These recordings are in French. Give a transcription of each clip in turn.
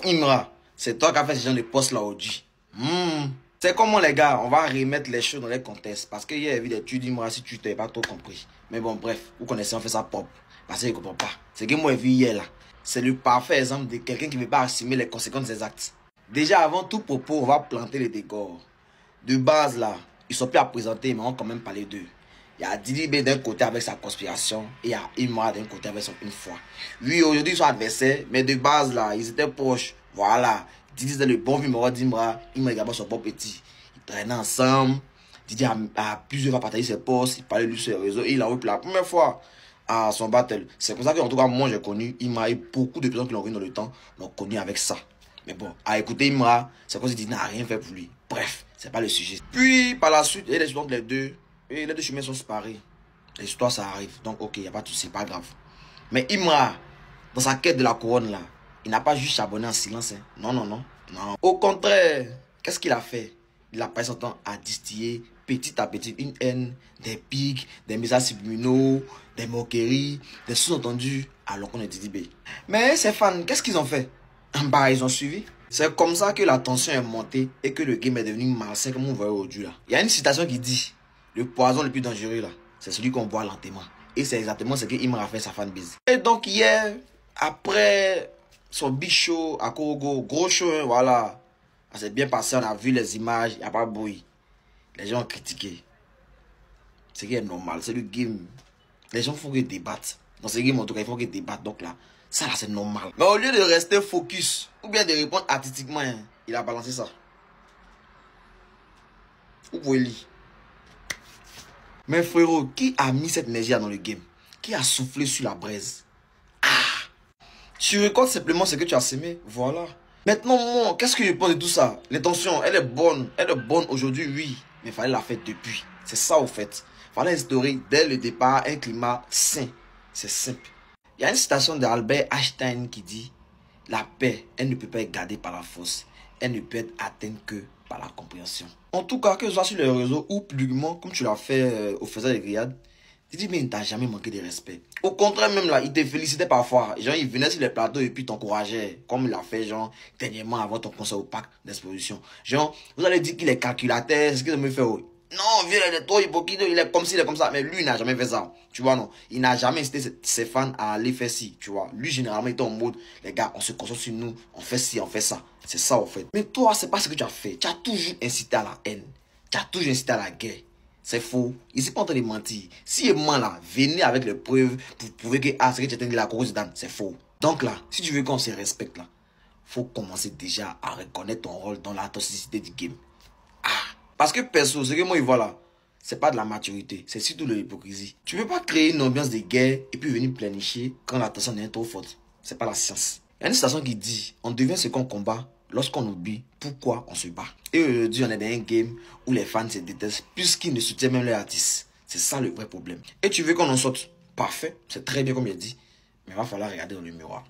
Imra, c'est toi qui as fait ce genre de poste là aujourd'hui. C'est comment les gars, on va remettre les choses dans les contextes. Parce qu'il y a eu des études d'Imra si tu t'es pas trop compris. Mais bon, bref, vous connaissez, on fait ça pop. Parce qu'il ne comprend pas. Ce que moi j'ai vu hier là, c'est le parfait exemple de quelqu'un qui ne veut pas assumer les conséquences de ses actes. Déjà avant tout propos, on va planter les décors. De base là, ils sont plus à présenter, mais on va quand même parler d'eux. Il y a Didi B d'un côté avec sa conspiration et il y a Imra d'un côté avec son une foi. Oui, aujourd'hui ils sont adversaires, mais de base là, ils étaient proches. Voilà. Didi c'est le bon numéro d'Imra. Imra également son bon petit. Ils traînaient ensemble. Didi a plusieurs fois partagé ses posts. Il parlait lui sur les réseaux. Et il a eu pour la première fois à son battle. C'est pour ça que en tout cas moi j'ai connu Imra et beaucoup de personnes qui l'ont connu dans le temps l'ont connu avec ça. Mais bon, à écouter Imra, c'est comme si Didi n'a rien fait pour lui. Bref, c'est pas le sujet. Puis par la suite, il y a les histoires les deux. Et les deux chemins sont séparés. L'histoire ça arrive. Donc ok, il n'y a pas de souci, pas grave. Mais Imra, dans sa quête de la couronne là, il n'a pas juste charbonné en silence. Hein. Non, non, non, non. Au contraire, qu'est-ce qu'il a fait? Il a passé son temps à distiller petit à petit une haine, des pics, des messages subliminaux, des moqueries, des sous-entendus alors qu'on est Didi B. Mais ses fans, qu'est-ce qu'ils ont fait? Bah, ils ont suivi. C'est comme ça que la tension est montée et que le game est devenu malsain comme on voit aujourd'hui là. Il y a une citation qui dit: le poison le plus dangereux là, c'est celui qu'on boit lentement. Et c'est exactement ce que Imra a fait sa fanbase. Et donc hier, après son big show à Korogo, gros show, hein, voilà. Ça s'est bien passé, on a vu les images, il n'y a pas de bruit. Les gens ont critiqué. Ce qui est normal, c'est le game. Les gens font que débattre. Dans ce game, en tout cas, il faut qu'ils débattent. Donc là, ça là, c'est normal. Mais au lieu de rester focus, ou bien de répondre artistiquement, hein, il a balancé ça. Vous pouvez lire. Mais frérot, qui a mis cette énergie dans le game? Qui a soufflé sur la braise? Tu récoltes simplement ce que tu as semé. Voilà. Maintenant, moi, qu'est-ce que je pense de tout ça? L'intention, elle est bonne. Elle est bonne aujourd'hui, oui. Mais il fallait la faire depuis. C'est ça, au fait. Il fallait instaurer dès le départ un climat sain. C'est simple. Il y a une citation d'Albert Einstein qui dit: la paix, elle ne peut pas être gardée par la force. Elle ne peut être atteinte que par la compréhension. En tout cas, que ce soit sur les réseaux ou publiquement, comme tu l'as fait au faisant des grillades, Didi B ne t'a jamais manqué de respect. Au contraire, même là, il te félicitait parfois. Genre, il venait sur les plateaux et puis t'encourageait. Comme il a fait, genre, dernièrement avant ton concert au parc d'exposition. Genre, vous allez dire qu'il est calculateur, ce qu'il me fait. Oh. Non, vieux, il est trop hypocrite, il est comme ci, il est comme ça. Mais lui, il n'a jamais fait ça. Tu vois, non. Il n'a jamais incité ses fans à aller faire ci, tu vois. Lui, généralement, il était en mode: les gars, on se concentre sur nous, on fait ci, on fait ça. C'est ça, en fait. Mais toi, c'est pas ce que tu as fait. Tu as toujours incité à la haine. Tu as toujours incité à la guerre. C'est faux. Ils sont pas en train de mentir. Si il ment là, venez avec les preuves pour prouver que ce que tu as dit la cause d'âne, c'est faux. Donc là, si tu veux qu'on se respecte là, faut commencer déjà à reconnaître ton rôle dans la toxicité du game. Parce que perso, ce que moi je vois là, c'est pas de la maturité, c'est surtout de l'hypocrisie. Tu peux pas créer une ambiance de guerre et puis venir planifier quand la tension est trop forte. C'est pas la science. Il y a une citation qui dit: on devient ce qu'on combat lorsqu'on oublie pourquoi on se bat. Et aujourd'hui, on est dans un game où les fans se détestent puisqu'ils ne soutiennent même les artistes. C'est ça le vrai problème. Et tu veux qu'on en sorte? Parfait, c'est très bien comme il a dit. Mais il va falloir regarder dans le miroir.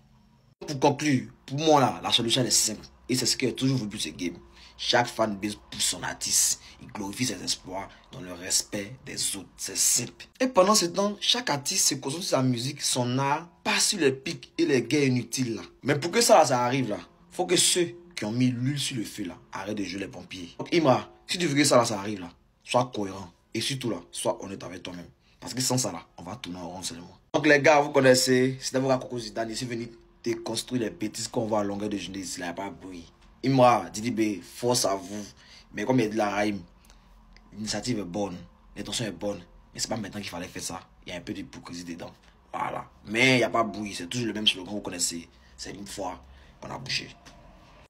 Pour conclure, pour moi là, la solution est simple. Et c'est ce qui est toujours voulu ce game. Chaque fanbase pousse son artiste. Il glorifie ses espoirs dans le respect des autres. C'est simple. Et pendant ce temps, chaque artiste se concentre sur sa musique, son art, pas sur les pics et les guerres inutiles là. Mais pour que ça arrive là, faut que ceux qui ont mis l'huile sur le feu là arrêtent de jouer les pompiers. Donc Imra, si tu veux que ça arrive là, sois cohérent. Et surtout là, sois honnête avec toi-même. Parce que sans ça là, on va tourner en rond seulement. Donc les gars, vous connaissez, c'était vos gars Coco Zidane, ici venu déconstruire les bêtises qu'on voit à longueur de journée ici, là, il n'y a pas de bruit. Imra, Didi B, force à vous. Mais comme il y a de la rime, l'initiative est bonne, l'intention est bonne. Mais c'est pas maintenant qu'il fallait faire ça. Il y a un peu d'hypocrisie dedans. Voilà. Mais il n'y a pas de bruit, c'est toujours le même slogan, vous connaissez. C'est une fois qu'on a bougé.